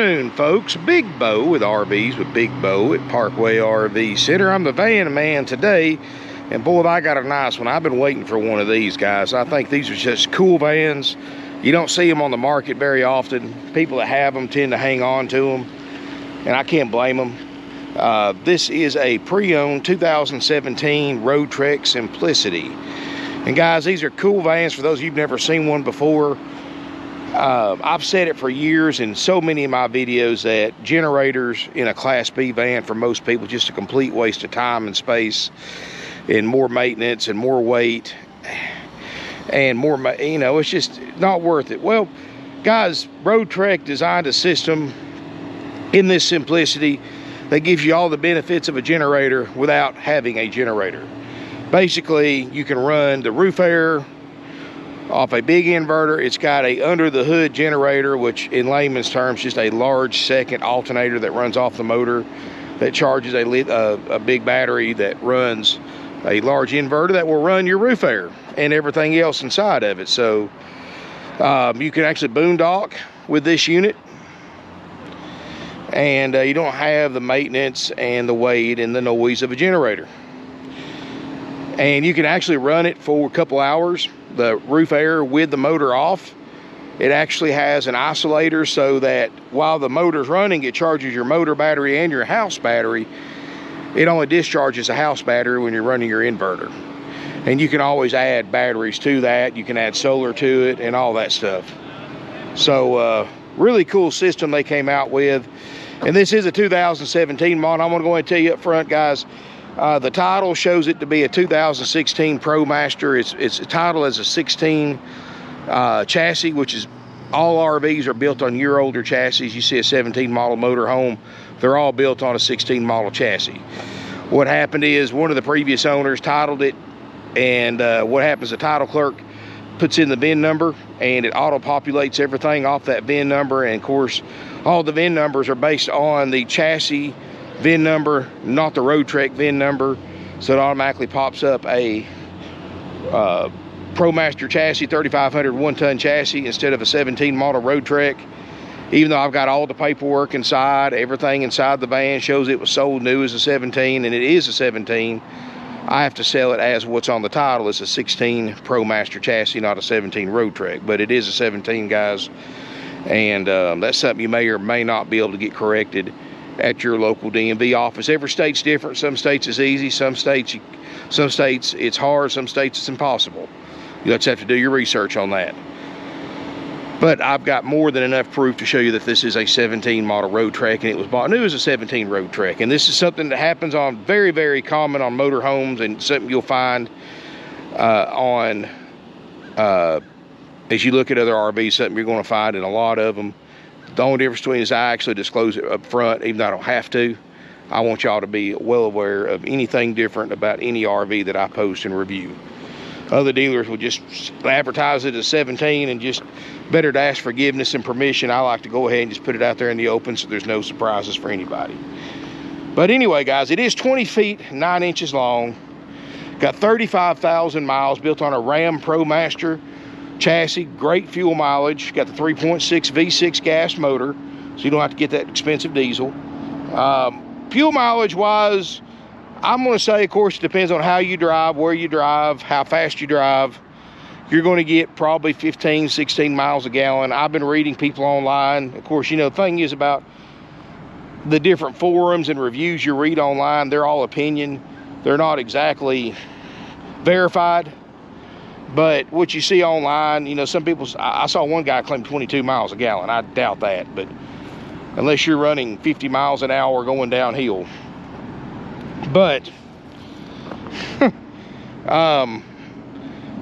afternoon, folks. Big Bo with RVs with Big Bo at Parkway RV Center. I'm the van man today, and boy, have I got a nice one. I've been waiting for one of these, guys. I think these are just cool vans. You don't see them on the market very often. People that have them tend to hang on to them, and I can't blame them. This is a pre-owned 2017 Road Trek Simplicity. And guys, these are cool vans for those of you who've never seen one before. I've said it for years in so many of my videos that generators in a Class B van for most people just a complete waste of time and space, and more maintenance and more weight and more, you know, it's just not worth it. Well, guys, Road Trek designed a system in this Simplicity that gives you all the benefits of a generator without having a generator. Basically, you can run the roof air off a big inverter. It's got a under the hood generator, which in layman's terms just a large second alternator that runs off the motor that charges a big battery that runs a large inverter that will run your roof air and everything else inside of it. So you can actually boondock with this unit, and you don't have the maintenance and the weight and the noise of a generator. And you can actually run it for a couple hours, the roof air with the motor off. It actually has an isolator so that while the motor's running, it charges your motor battery and your house battery. It only discharges a house battery when you're running your inverter. And you can always add batteries to that. You can add solar to it and all that stuff. So really cool system they came out with. And this is a 2017 model. I'm gonna go ahead and tell you up front, guys, the title shows it to be a 2016 Promaster. It's titled as a 16 chassis, which is all RVs are built on year-older chassis. You see a 17 model motorhome, they're all built on a 16 model chassis. What happened is one of the previous owners titled it, and what happens, the title clerk puts in the VIN number and it auto-populates everything off that VIN number. And of course, all the VIN numbers are based on the chassis VIN number, not the Road Trek VIN number. So it automatically pops up a Promaster chassis, 3500 one-ton chassis instead of a 17 model Road Trek. Even though I've got all the paperwork inside, everything inside the van shows it was sold new as a 17, and it is a 17. I have to sell it as what's on the title. It's a 16 Promaster chassis, not a 17 Road Trek, but it is a 17, guys. And that's something you may or may not be able to get corrected at your local DMV office. Every state's different. Some states it's easy, some states it's hard, some states it's impossible. You just have to do your research on that. But I've got more than enough proof to show you that this is a 17 model Road Trek, and it was bought new as a 17 Road Trek. And this is something that happens on very, very common on motorhomes, and something you'll find as you look at other RVs, something you're going to find in a lot of them. The only difference between is I actually disclose it up front, even though I don't have to. I want y'all to be well aware of anything different about any RV that I post and review. Other dealers will just advertise it as 17 and just better to ask forgiveness and permission. I like to go ahead and just put it out there in the open so there's no surprises for anybody. But anyway, guys, it is 20 feet, 9 inches long. Got 35,000 miles, built on a Ram Promaster chassis, great fuel mileage. Got the 3.6 V6 gas motor, so you don't have to get that expensive diesel. Fuel mileage wise, I'm going to say, of course, it depends on how you drive, where you drive, how fast you drive. You're going to get probably 15, 16 miles a gallon. I've been reading people online. Of course, you know, the thing is about the different forums and reviews you read online, they're all opinion. They're not exactly verified. But what you see online, you know, some people, I saw one guy claim 22 miles a gallon. I doubt that, but unless you're running 50 miles an hour going downhill. But,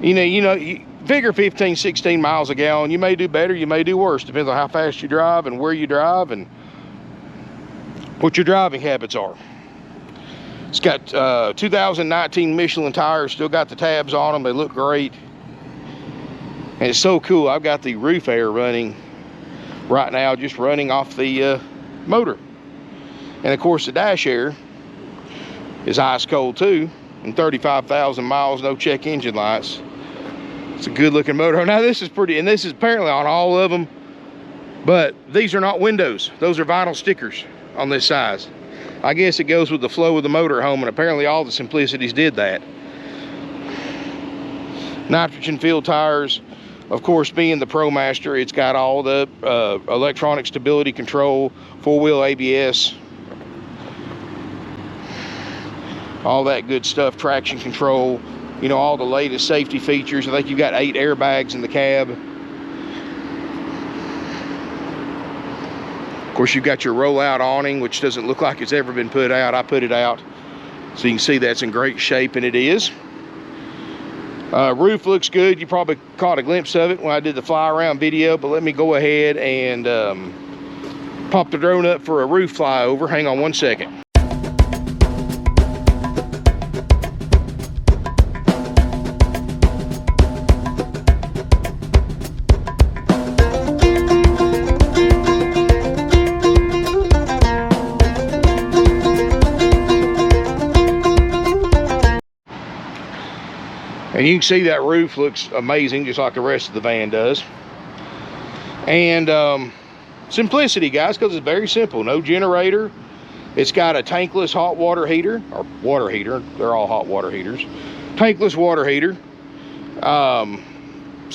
you figure 15, 16 miles a gallon. You may do better, you may do worse. Depends on how fast you drive and where you drive and what your driving habits are. It's got 2019 Michelin tires, still got the tabs on them. They look great. And it's so cool. I've got the roof air running right now, just running off the motor. And of course the dash air is ice cold too, and 35,000 miles, no check engine lights. It's a good looking motor. Now this is pretty, and this is apparently on all of them. But these are not windows. Those are vinyl stickers on this size. I guess it goes with the flow of the motorhome, and apparently all the Simplicities did that. Nitrogen filled tires. Of course, being the Promaster, it's got all the electronic stability control, 4-wheel ABS, all that good stuff, traction control, you know, all the latest safety features. I think you've got 8 airbags in the cab. Of course, you've got your rollout awning, which doesn't look like it's ever been put out. I put it out, so you can see that's in great shape, and it is. Roof looks good. You probably caught a glimpse of it when I did the fly around video, but let me go ahead and pop the drone up for a roof flyover. Hang on one second. And you can see that roof looks amazing, just like the rest of the van does. And simplicity, guys, because it's very simple. No generator. It's got a tankless hot water heater, or water heater. They're all hot water heaters. Tankless water heater. So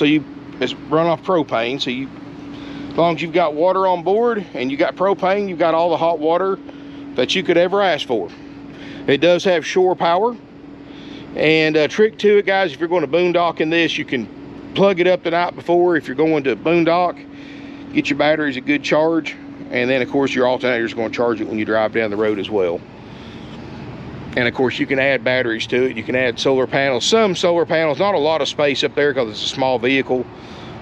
it's run off propane. So as long as you've got water on board and you got propane, you've got all the hot water that you could ever ask for. It does have shore power. And a trick to it, guys, if you're going to boondock in this, you can plug it up the night before. If you're going to boondock, get your batteries a good charge, and then of course your alternator is going to charge it when you drive down the road as well. And of course you can add batteries to it. You can add solar panels. Some solar panels, not a lot of space up there because it's a small vehicle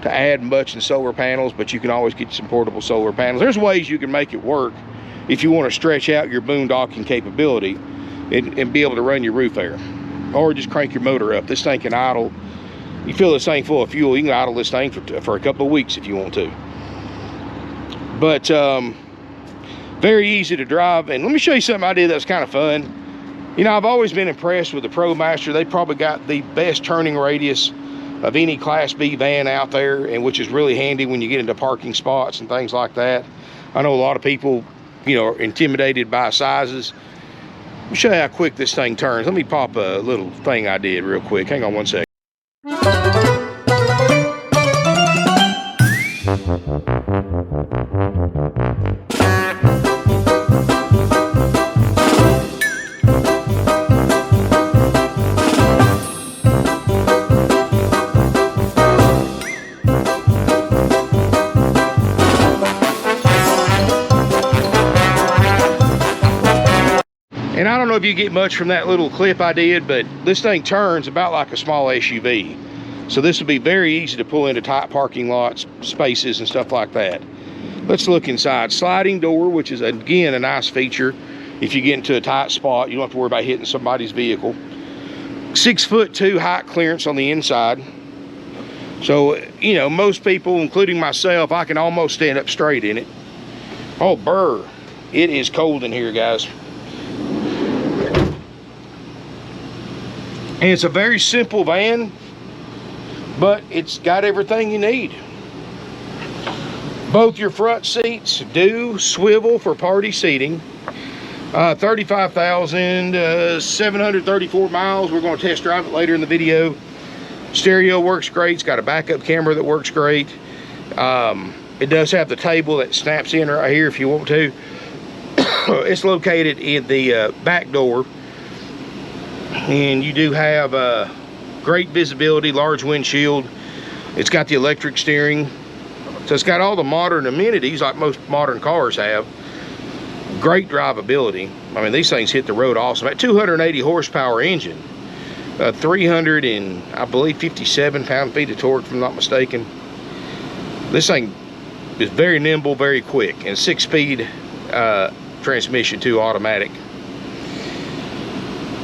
to add much in solar panels, but you can always get some portable solar panels. There's ways you can make it work if you want to stretch out your boondocking capability and be able to run your roof there. Or just crank your motor up. This thing can idle. You fill this thing full of fuel, you can idle this thing for a couple of weeks if you want to. But very easy to drive. And let me show you something I did that was kind of fun. You know, I've always been impressed with the Promaster. They probably got the best turning radius of any Class B van out there, and which is really handy when you get into parking spots and things like that. I know a lot of people, you know, are intimidated by sizes. Let me show you how quick this thing turns. Let me pop a little thing I did real quick. Hang on one second. And I don't know if you get much from that little clip I did, but this thing turns about like a small SUV. So this would be very easy to pull into tight parking lots, spaces, and stuff like that. Let's look inside. Sliding door, which is, again, a nice feature. If you get into a tight spot, you don't have to worry about hitting somebody's vehicle. 6'2" height clearance on the inside. So, you know, most people, including myself, I can almost stand up straight in it. Oh, brr. It is cold in here, guys. And it's a very simple van, but it's got everything you need. Both your front seats do swivel for party seating. 35,734 miles. We're going to test drive it later in the video. Stereo works great. It's got a backup camera that works great. It does have the table that snaps in right here if you want to. It's located in the back door. And you do have great visibility, large windshield. It's got the electric steering. So it's got all the modern amenities like most modern cars have. Great drivability. I mean, these things hit the road awesome. At 280 horsepower engine, 300 and I believe 57 pound-feet of torque, if I'm not mistaken. This thing is very nimble, very quick, and 6-speed transmission too, automatic.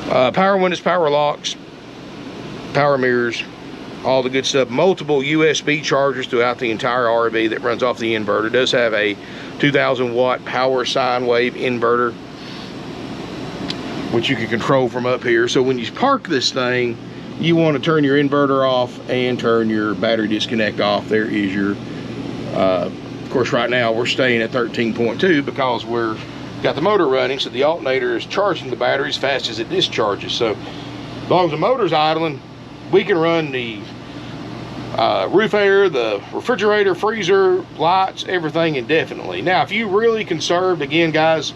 Power windows, power locks, power mirrors, all the good stuff. Multiple USB chargers throughout the entire RV that runs off the inverter. It does have a 2,000 watt power sine wave inverter, which you can control from up here. So when you park this thing, you want to turn your inverter off and turn your battery disconnect off. There is your course, right now we're staying at 13.2 because we're got the motor running, so the alternator is charging the battery as fast as it discharges. So as long as the motor's idling, we can run the roof air, the refrigerator, freezer, lights, everything indefinitely. Now, if you really conserved, again, guys,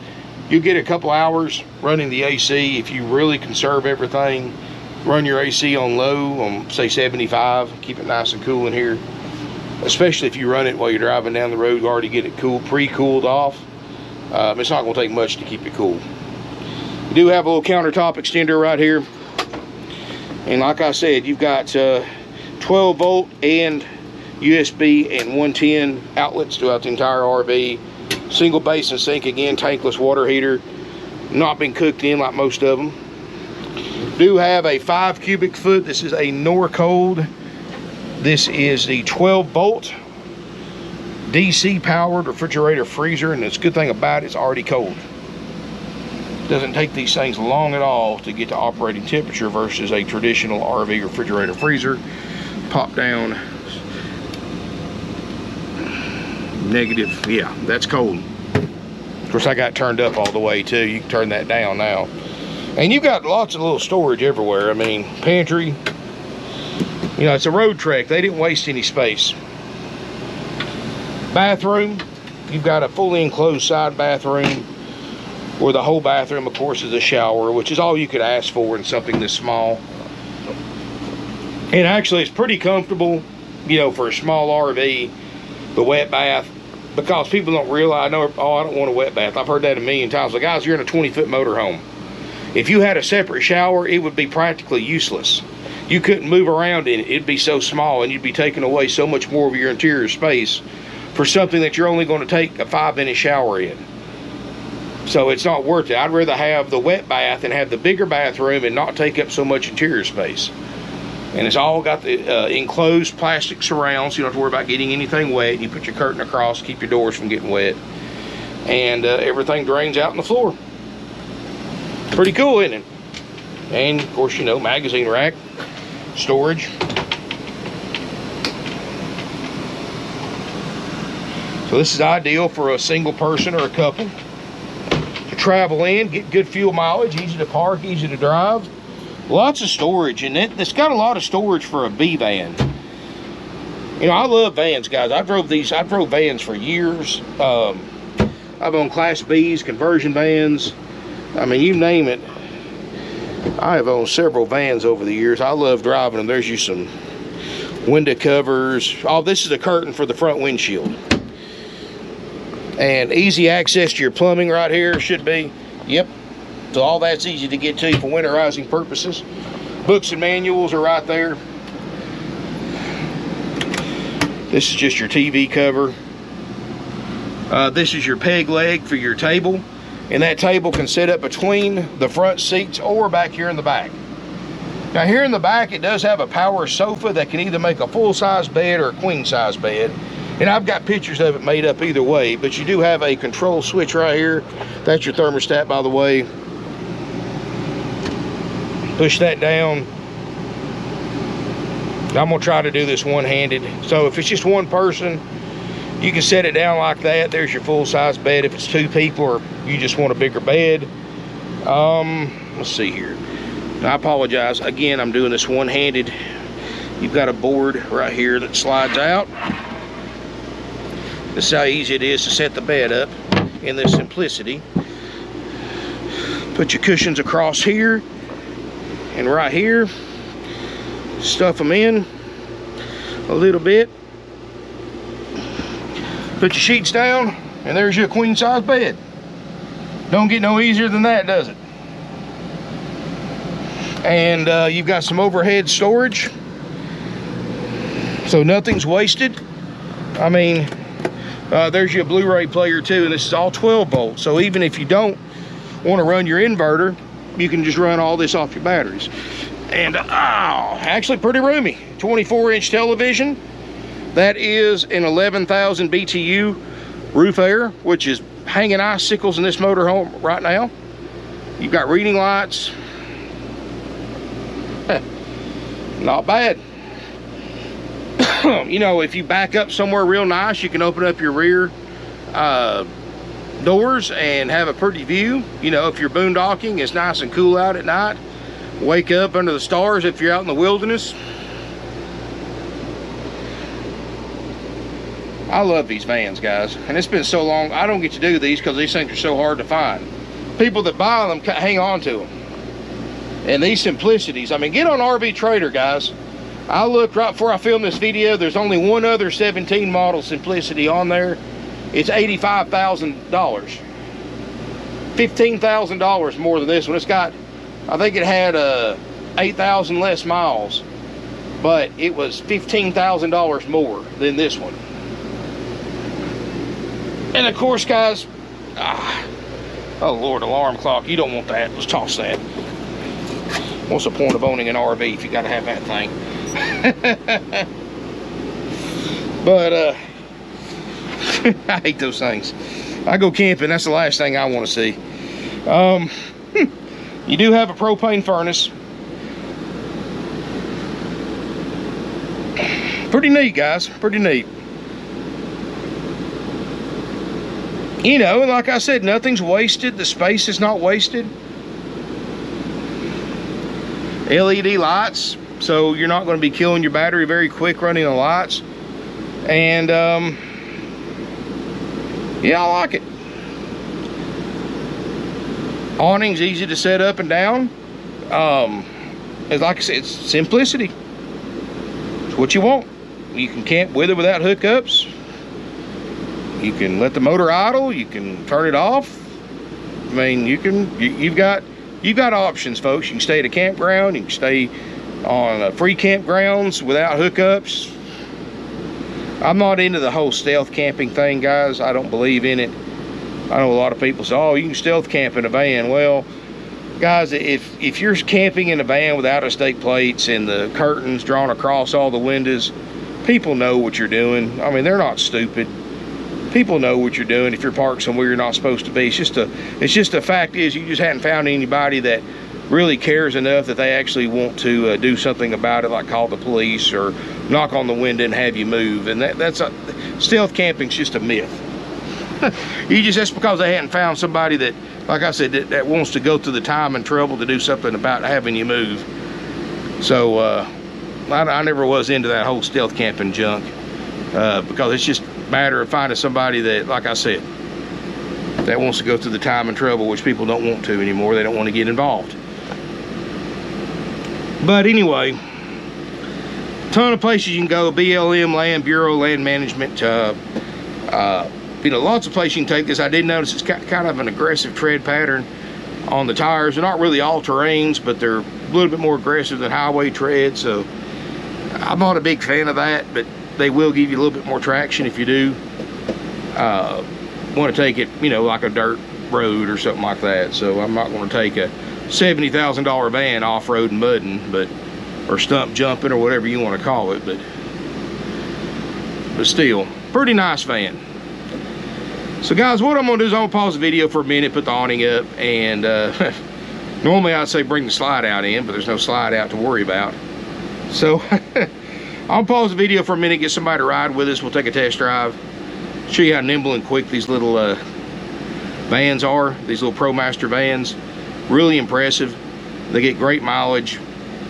you get a couple hours running the AC. If you really conserve everything, run your AC on low, on say 75, keep it nice and cool in here. Especially if you run it while you're driving down the road, you already get it cool, pre-cooled off. It's not going to take much to keep it cool. You do have a little countertop extender right here. And like I said, you've got 12 volt and USB and 110 outlets throughout the entire RV. Single basin sink, again, tankless water heater. Not been cooked in like most of them. Do have a 5 cubic foot. This is a Norcold. This is the 12 volt DC powered refrigerator freezer, and the good thing about it, it's already cold. Doesn't take these things long at all to get to operating temperature versus a traditional RV refrigerator freezer. Pop down. Negative, yeah, that's cold. Of course, I got it turned up all the way too. You can turn that down now. And you've got lots of little storage everywhere. I mean, pantry. You know, it's a road trek. They didn't waste any space. Bathroom. You've got a fully enclosed side bathroom, where the whole bathroom, of course, is a shower, which is all you could ask for in something this small. And actually, it's pretty comfortable, you know, for a small RV, the wet bath, because people don't realize, oh, I don't want a wet bath. I've heard that a million times. Like, guys, you're in a 20-foot motorhome. If you had a separate shower, it would be practically useless. You couldn't move around in it. It'd be so small, and you'd be taking away so much more of your interior space for something that you're only going to take a 5-minute shower in. So it's not worth it. I'd rather have the wet bath and have the bigger bathroom and not take up so much interior space. And it's all got the enclosed plastic surround, so you don't have to worry about getting anything wet. You put your curtain across, keep your doors from getting wet. And everything drains out on the floor. Pretty cool, isn't it? And, of course, you know, magazine rack, storage. So this is ideal for a single person or a couple to travel in, get good fuel mileage, easy to park, easy to drive. Lots of storage, and it's got a lot of storage for a B van. You know, I love vans, guys. I drove vans for years. I've owned Class Bs, conversion vans. I mean, you name it. I have owned several vans over the years. I love driving them. There's you some window covers. Oh, this is a curtain for the front windshield. And easy access to your plumbing right here should be. Yep. So all that's easy to get to for winterizing purposes. Books and manuals are right there. This is just your TV cover. This is your peg leg for your table. And that table can sit up between the front seats or back here in the back. Now here in the back, it does have a power sofa that can either make a full-size bed or a queen-size bed. And I've got pictures of it made up either way, but you do have a control switch right here. That's your thermostat, by the way. Push that down. I'm gonna try to do this one-handed. So if it's just one person, you can set it down like that. There's your full-size bed. If it's 2 people or you just want a bigger bed. Let's see here. I apologize. Again, I'm doing this one-handed. You've got a board right here that slides out. This is how easy it is to set the bed up in this simplicity. Put your cushions across here and right here. Stuff them in a little bit. Put your sheets down, and there's your queen-size bed. Don't get no easier than that, does it? And you've got some overhead storage, so nothing's wasted. I mean, there's your Blu-ray player too, and this is all 12 volts. So even if you don't want to run your inverter, you can just run all this off your batteries. And actually pretty roomy. 24-inch television. That is an 11,000 BTU roof air, which is hanging icicles in this motorhome right now. You've got reading lights. Not bad. You know, if you back up somewhere real nice, you can open up your rear doors and have a pretty view. You know, if you're boondocking, it's nice and cool out at night. Wake up under the stars if you're out in the wilderness. I love these vans, guys, and it's been so long. I don't get to do these because these things are so hard to find. People that buy them hang on to them. And these simplicities, I mean, get on RV Trader, guys. I looked right before I filmed this video. There's only one other 17 model Simplicity on there. It's $85,000. $15,000 more than this one. It's got, I think it had 8,000 less miles, but it was $15,000 more than this one. And of course, guys, oh Lord, alarm clock, you don't want that. Let's toss that. What's the point of owning an RV if you gotta have that thing? But I hate those things. I go camping, that's the last thing I want to see. You do have a propane furnace. Pretty neat, guys, pretty neat. You know, and like I said, nothing's wasted. The space is not wasted. LED lights, so you're not going to be killing your battery very quick running the lights. And yeah, I like it. Awning's easy to set up and down. It's like I said, it's simplicity. It's what you want. You can camp with it without hookups. You can let the motor idle. You can turn it off. I mean, you've got options, folks. You can stay at a campground. You can stay on free campgrounds without hookups. I'm not into the whole stealth camping thing, guys. I don't believe in it. I know a lot of people say, oh, you can stealth camp in a van. Well, guys, if you're camping in a van without estate plates and the curtains drawn across all the windows, people know what you're doing. I mean, they're not stupid. People know what you're doing if you're parked somewhere you're not supposed to be. It's just the fact is you just hadn't found anybody that really cares enough that they actually want to do something about it, like call the police or knock on the window and have you move. And stealth camping's just a myth. That's because they hadn't found somebody that, like I said, that wants to go through the time and trouble to do something about having you move. So I never was into that whole stealth camping junk because it's just a matter of finding somebody that, like I said, that wants to go through the time and trouble, which people don't want to anymore. They don't want to get involved. But anyway, ton of places you can go. BLM, Land Bureau, Land Management. You know, lots of places you can take this. I did notice it's kind of an aggressive tread pattern on the tires. They're not really all terrains, but they're a little bit more aggressive than highway tread. So I'm not a big fan of that, but they will give you a little bit more traction if you do want to take it, you know, like a dirt road or something like that. So I'm not going to take a $70,000 van off-road and mudding, or stump jumping or whatever you want to call it, but still, pretty nice van. So guys, what I'm going to do is I'm going to pause the video for a minute, put the awning up, and normally I'd say bring the slide out in, but there's no slide out to worry about. So I'll pause the video for a minute, get somebody to ride with us. We'll take a test drive, show you how nimble and quick these little vans are, these little Promaster vans. Really impressive. They get great mileage.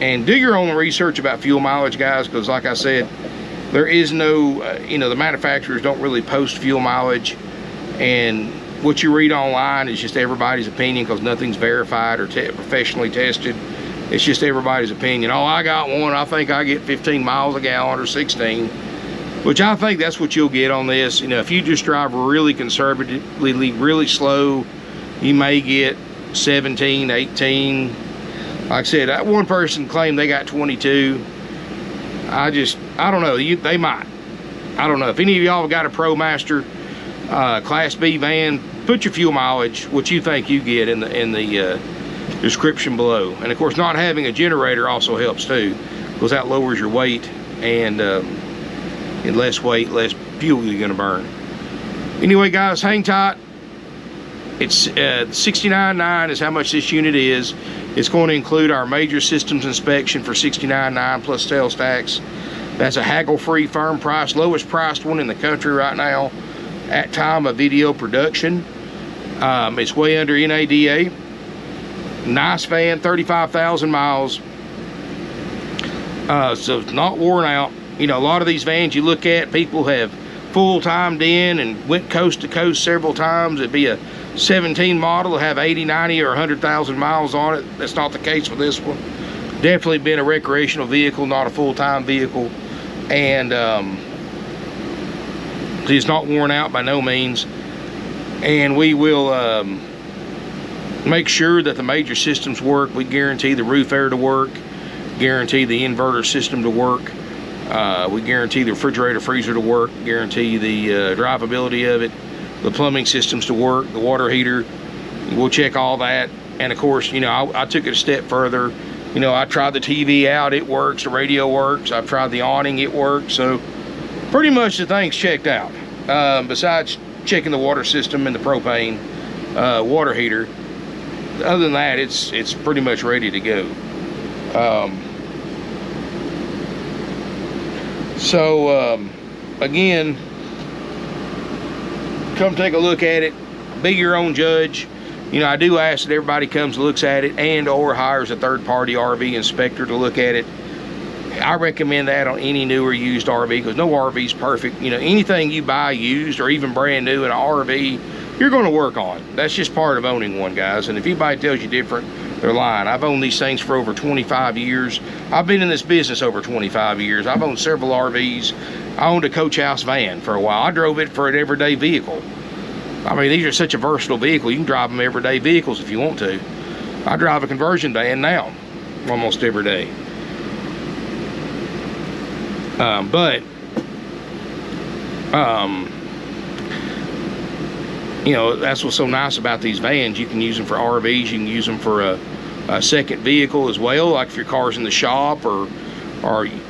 And do your own research about fuel mileage, guys, because like I said, there is no, you know, the manufacturers don't really post fuel mileage. And what you read online is just everybody's opinion, because nothing's verified or professionally tested. It's just everybody's opinion. Oh, I got one, I think I get 15 miles a gallon or 16, which I think that's what you'll get on this. You know, if you just drive really conservatively, really slow, you may get 17, 18. Like I said, that one person claimed they got 22. I don't know, they might. I don't know. If any of y'all got a Promaster Class B van, put your fuel mileage, what you think you get in the description below. And of course, not having a generator also helps too, because that lowers your weight, and less weight, less fuel you're gonna burn. Anyway, guys, hang tight. It's $69.9 is how much this unit is. It's going to include our major systems inspection for $69.9 plus sales tax. That's a haggle-free firm price, lowest priced one in the country right now at time of video production. It's way under NADA. Nice van, 35,000 miles. So it's not worn out. You know, a lot of these vans you look at, people have full-timed in and went coast to coast several times. It'd be a 17 model, have 80, 90, or 100,000 miles on it. That's not the case with this one. Definitely been a recreational vehicle, not a full-time vehicle. And it's not worn out by no means. And we will make sure that the major systems work. We guarantee the roof air to work, guarantee the inverter system to work. We guarantee the refrigerator freezer to work, guarantee the drivability of it, the plumbing systems to work, the water heater. We'll check all that. And of course, you know, I took it a step further. You know, I tried the TV out, it works, the radio works. I've tried the awning, it works. So pretty much the thing's checked out. Besides checking the water system and the propane water heater, other than that, it's pretty much ready to go. Again, come take a look at it, be your own judge. You know, I do ask that everybody comes and looks at it and or hires a third-party RV inspector to look at it. I recommend that on any new or used RV, because no RV is perfect. You know, anything you buy used or even brand new in an RV, you're going to work on. That's just part of owning one, guys. And if anybody tells you different, they're lying. I've owned these things for over 25 years. I've been in this business over 25 years. I've owned several RVs. I owned a coach house van for a while. I drove it for an everyday vehicle. I mean, these are such a versatile vehicle. You can drive them everyday vehicles if you want to. I drive a conversion van now, almost every day. You know, that's what's so nice about these vans. You can use them for RVs. You can use them for a second vehicle as well, like if your car's in the shop, or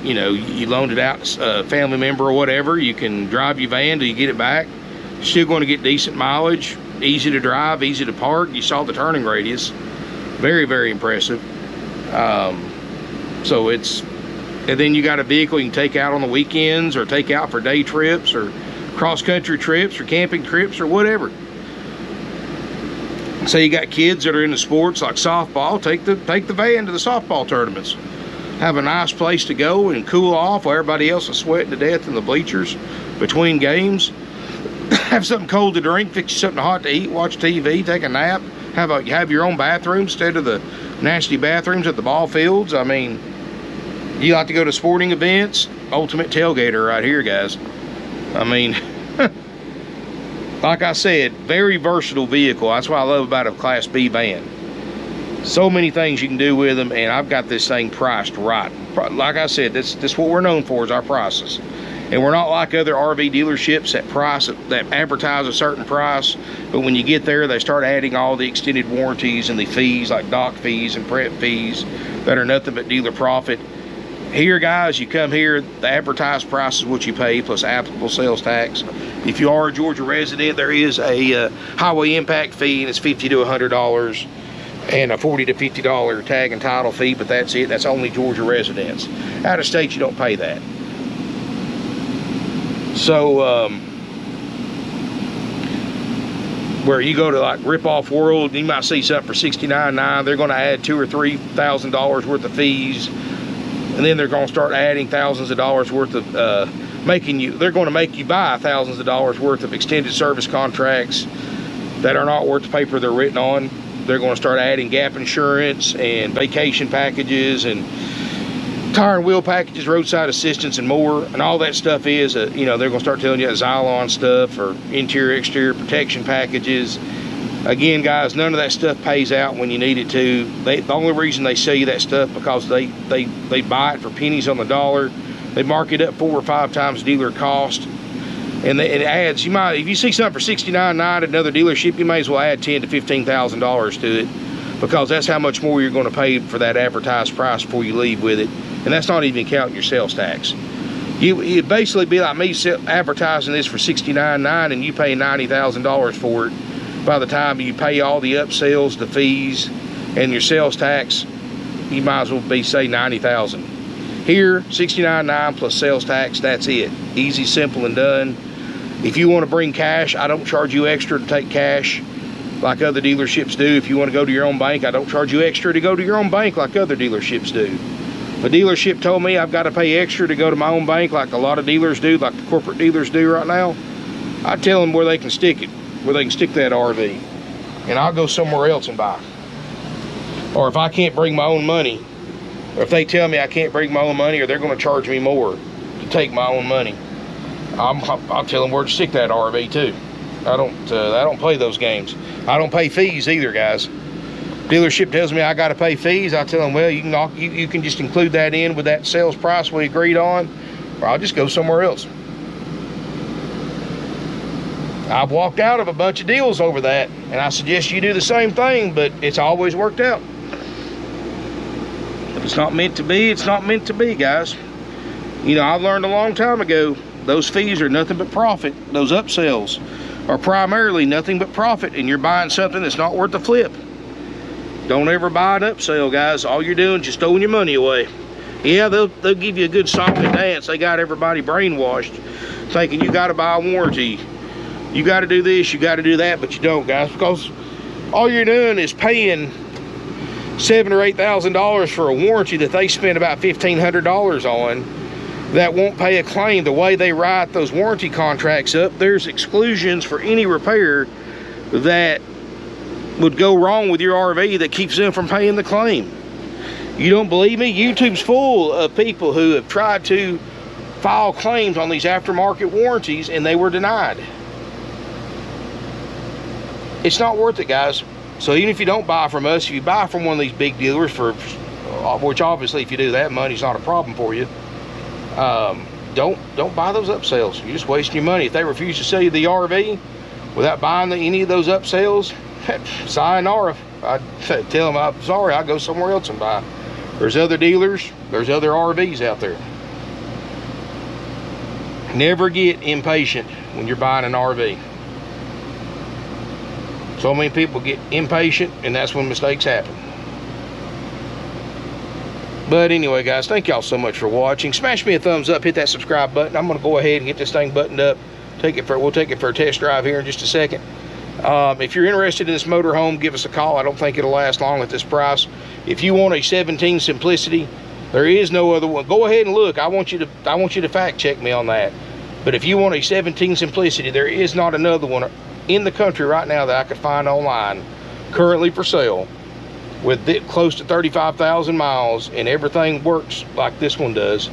you know, you loaned it out to a family member or whatever. You can drive your van till you get it back. Still going to get decent mileage, easy to drive, easy to park. You saw the turning radius, very, very impressive. So it's, and then you got a vehicle you can take out on the weekends, or take out for day trips, or cross-country trips, or camping trips, or whatever. So you got kids that are into sports like softball, take the van to the softball tournaments. Have a nice place to go and cool off while everybody else is sweating to death in the bleachers between games. Have something cold to drink, fix you something hot to eat, watch TV, take a nap, have your own bathroom instead of the nasty bathrooms at the ball fields. I mean, you like to go to sporting events, ultimate tailgater right here, guys. I mean, like I said, very versatile vehicle. That's what I love about a Class B van. So many things you can do with them, and I've got this thing priced right. Like I said, this what we're known for, is our prices. And we're not like other RV dealerships that advertise a certain price, but when you get there, they start adding all the extended warranties and the fees, like dock fees and prep fees, that are nothing but dealer profit. Here, guys, you come here, the advertised price is what you pay plus applicable sales tax. If you are a Georgia resident, there is a highway impact fee, and it's $50 to $100, and a $40 to $50 tag and title fee, but that's it. That's only Georgia residents. Out of state, you don't pay that. So, where you go to like Rip Off World, you might see something for $69.9. They're going to add $2,000 or $3,000 worth of fees, and then they're going to start adding thousands of dollars worth of they're going to make you buy thousands of dollars worth of extended service contracts that are not worth the paper they're written on. They're going to start adding gap insurance and vacation packages and tire and wheel packages, roadside assistance, and more. And all that stuff is, you know, they're going to start telling you Xylon stuff, or interior, exterior protection packages. Again, guys, none of that stuff pays out when you need it to. The only reason they sell you that stuff because they buy it for pennies on the dollar. They mark it up 4 or 5 times dealer cost. And it adds, if you see something for $69.9 at another dealership, you may as well add $10,000 to $15,000 to it, because that's how much more you're going to pay for that advertised price before you leave with it. And that's not even counting your sales tax. It'd basically be like me advertising this for $69.9 and you pay $90,000 for it. By the time you pay all the upsells, the fees, and your sales tax, you might as well be, say, $90,000. Here, $69.9 plus sales tax, that's it. Easy, simple, and done. If you want to bring cash, I don't charge you extra to take cash like other dealerships do. If you want to go to your own bank, I don't charge you extra to go to your own bank like other dealerships do. If a dealership told me I've got to pay extra to go to my own bank like a lot of dealers do, like the corporate dealers do right now, I tell them where they can stick it, where they can stick that RV. And I'll go somewhere else and buy. Or if I can't bring my own money, or if they tell me I can't bring my own money, or they're going to charge me more to take my own money, I'll tell them where to stick that RV too. I don't play those games. I don't pay fees either, guys. Dealership tells me I got to pay fees. I tell them, well, you can just include that in with that sales price we agreed on, or I'll just go somewhere else. I've walked out of a bunch of deals over that, and I suggest you do the same thing, but it's always worked out. If it's not meant to be, it's not meant to be, guys. You know, I've learned a long time ago, those fees are nothing but profit. Those upsells are primarily nothing but profit, and you're buying something that's not worth the flip. Don't ever buy an upsell, guys. All you're doing is just throwing your money away. Yeah, they'll give you a good song and dance. They got everybody brainwashed, thinking you got to buy a warranty. You got to do this, you got to do that, but you don't, guys, because all you're doing is paying $7,000 or $8,000 for a warranty that they spent about $1,500 on that won't pay a claim. The way they write those warranty contracts up, there's exclusions for any repair that would go wrong with your RV that keeps them from paying the claim. You don't believe me? YouTube's full of people who have tried to file claims on these aftermarket warranties and they were denied. It's not worth it, guys. So even if you don't buy from us, if you buy from one of these big dealers, which obviously if you do that, money's not a problem for you, don't buy those upsells. You're just wasting your money. If they refuse to sell you the RV without buying any of those upsells, sayonara. I tell them I'm sorry, I'll go somewhere else and buy. There's other dealers, there's other RVs out there. Never get impatient when you're buying an RV. So many people get impatient, and that's when mistakes happen. But anyway, guys, thank y'all so much for watching. Smash me a thumbs up, hit that subscribe button. I'm going to go ahead and get this thing buttoned up. We'll take it for a test drive here in just a second. If you're interested in this motorhome, give us a call. I don't think it'll last long at this price. If you want a 17 Simplicity, there is no other one. Go ahead and look. I want you to fact check me on that. But if you want a 17 Simplicity, there is not another one in the country right now that I could find online currently for sale with close to 35,000 miles and everything works like this one does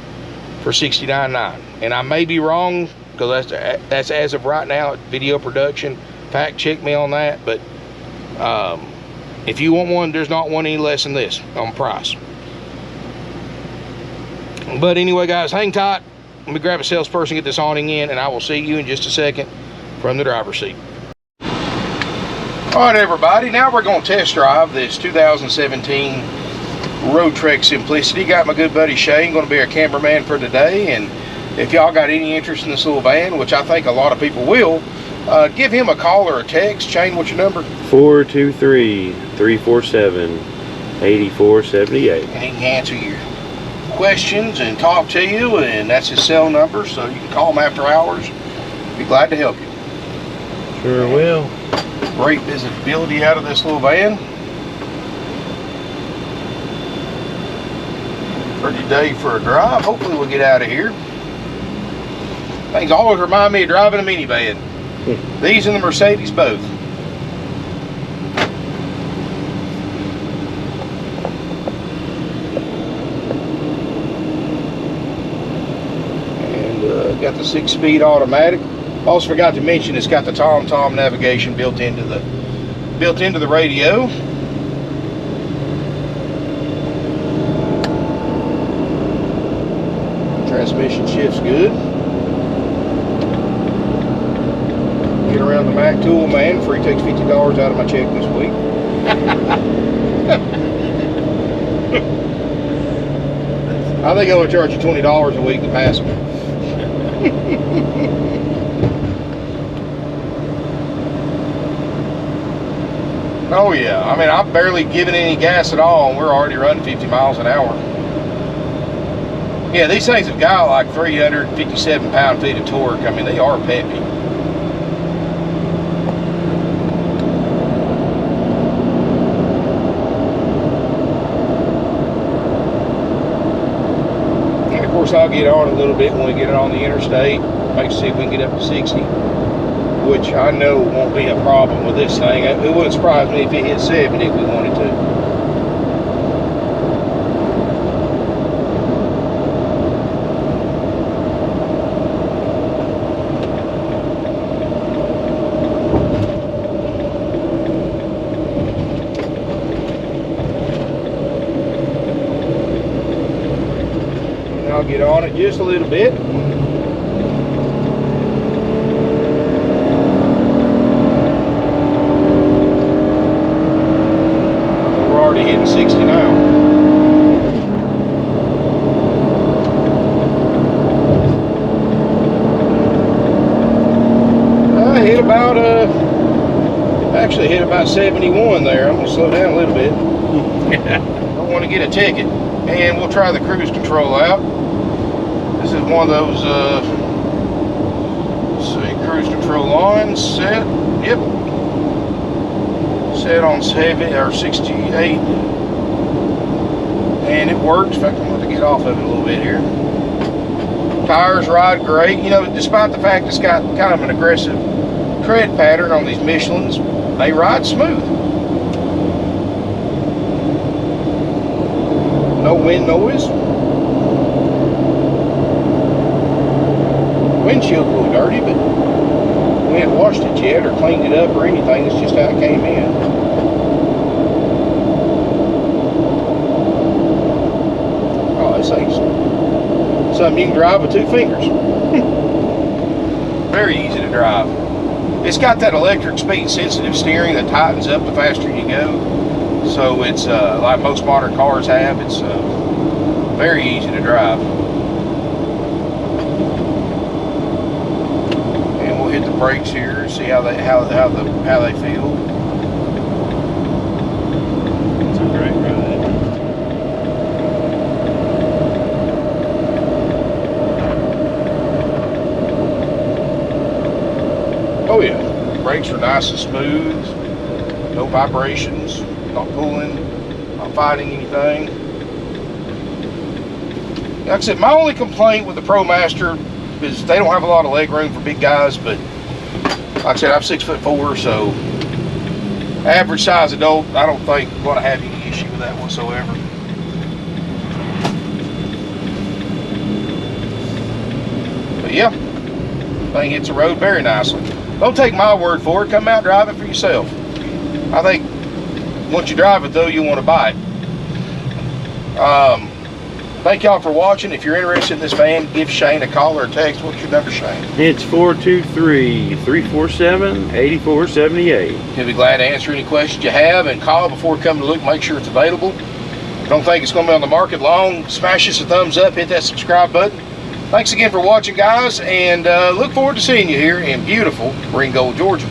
for $69.9. And I may be wrong, because that's as of right now, video production. Fact check me on that. But if you want one, there's not one any less than this on price. But anyway, guys, hang tight. Let me grab a salesperson, get this awning in, and I will see you in just a second from the driver's seat. All right, everybody, now we're going to test drive this 2017 Road Trek Simplicity. Got my good buddy Shane going to be our cameraman for today, and if y'all got any interest in this little van, which I think a lot of people will, give him a call or a text. Shane, what's your number? 423-347-8478. And he can answer your questions and talk to you, and that's his cell number, so you can call him after hours. Be glad to help you. Sure will. Great visibility out of this little van. Pretty day for a drive. Hopefully we'll get out of here. Things always remind me of driving a minivan. These and the Mercedes both. And got the 6-speed automatic. Also forgot to mention it's got the TomTom navigation built into the radio. Transmission shifts good. Get around the Mac tool, man. Free takes $50 out of my check this week. I think I'll charge you $20 a week to pass them. Oh yeah, I mean, I'm barely giving any gas at all, and we're already running 50 miles an hour. Yeah, these things have got like 357 pound-feet of torque. I mean, they are peppy. And of course, I'll get on a little bit when we get it on the interstate. Maybe see if we can get up to 60, which I know won't be a problem with this thing. It wouldn't surprise me if it hit 70 if we wanted to. I'll get on it just a little bit. We're already hitting 60 now. I hit about actually hit about 71 there. I'm gonna slow down a little bit. Don't want to get a ticket. And we'll try the cruise control out. This is one of those, let's see, cruise control on, set, yep. Set on 70 or 68. And it works. In fact, I'm going to get off of it a little bit here. Tires ride great. You know, despite the fact it's got kind of an aggressive tread pattern on these Michelins, they ride smooth. No wind noise. Windshield's a little dirty, but we haven't washed it yet or cleaned it up or anything. It's just how it came in. Oh, this thing's something you can drive with 2 fingers. Very easy to drive. It's got that electric speed sensitive steering that tightens up the faster you go. So it's like most modern cars have. It's very easy to drive. And we'll hit the brakes here and see how they feel. It's a great ride. Oh yeah, brakes are nice and smooth. No vibrations. Not pulling, not fighting anything. Like I said, my only complaint with the Promaster is they don't have a lot of leg room for big guys, but like I said, I'm 6'4", so average size adult, I don't think I'm going to have any issue with that whatsoever. But yeah, thing hits the road very nicely. Don't take my word for it, come out and drive it for yourself. I think once you drive it though, you want to buy it. Thank y'all for watching. If you're interested in this van, give Shane a call or a text. What's your number, Shane? It's 423-347-8478. He'll be glad to answer any questions you have, and call before coming to look, make sure it's available. Don't think it's going to be on the market long, smash us a thumbs up, hit that subscribe button. Thanks again for watching, guys, and look forward to seeing you here in beautiful Ringgold, Georgia.